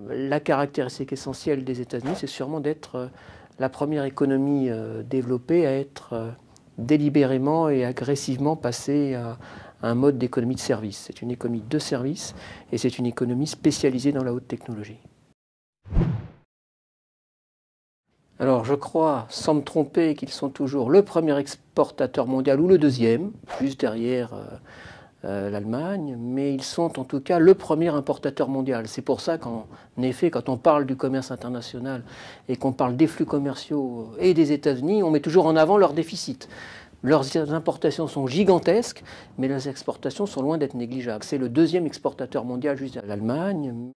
La caractéristique essentielle des États-Unis, c'est sûrement d'être la première économie développée à être délibérément et agressivement passée à un mode d'économie de service. C'est une économie de service et c'est une économie spécialisée dans la haute technologie. Alors je crois, sans me tromper, qu'ils sont toujours le premier exportateur mondial ou le deuxième, juste derrière l'Allemagne, mais ils sont en tout cas le premier importateur mondial. C'est pour ça qu'en effet, quand on parle du commerce international et qu'on parle des flux commerciaux et des États-Unis, on met toujours en avant leur déficit. Leurs importations sont gigantesques, mais leurs exportations sont loin d'être négligeables. C'est le deuxième exportateur mondial juste derrière l'Allemagne.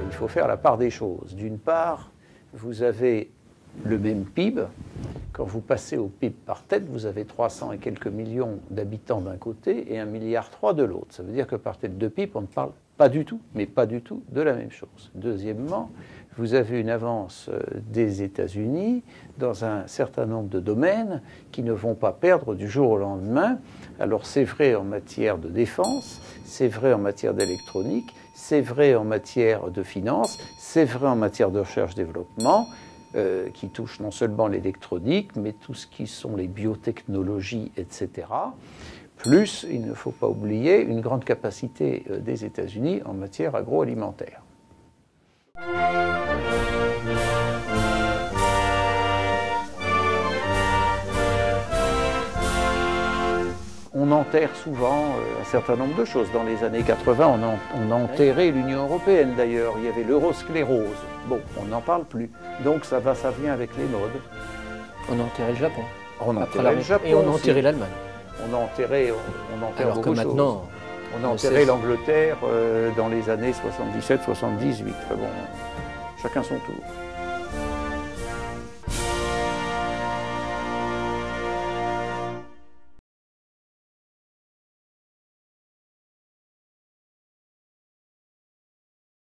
Il faut faire la part des choses. D'une part, vous avez le même PIB. Quand vous passez au PIB par tête, vous avez 300 et quelques millions d'habitants d'un côté et 1,3 milliard de l'autre. Ça veut dire que par tête de PIB, on ne parle pas du tout, mais pas du tout, de la même chose. Deuxièmement, vous avez une avance des États-Unis dans un certain nombre de domaines qui ne vont pas perdre du jour au lendemain. Alors c'est vrai en matière de défense, c'est vrai en matière d'électronique, c'est vrai en matière de finance, c'est vrai en matière de recherche-développement, qui touche non seulement l'électronique, mais tout ce qui sont les biotechnologies, etc. Plus, il ne faut pas oublier, une grande capacité des États-Unis en matière agroalimentaire. On enterre souvent un certain nombre de choses. Dans les années 80, on a enterré l'Union européenne d'ailleurs. Il y avait l'eurosclérose. Bon, on n'en parle plus. Donc ça vient avec les modes. On a enterré le Japon. On a enterré le Japon. Et on a enterré l'Allemagne. On enterre alors beaucoup que maintenant, on a enterré l'Angleterre dans les années 77-78. Bon, chacun son tour.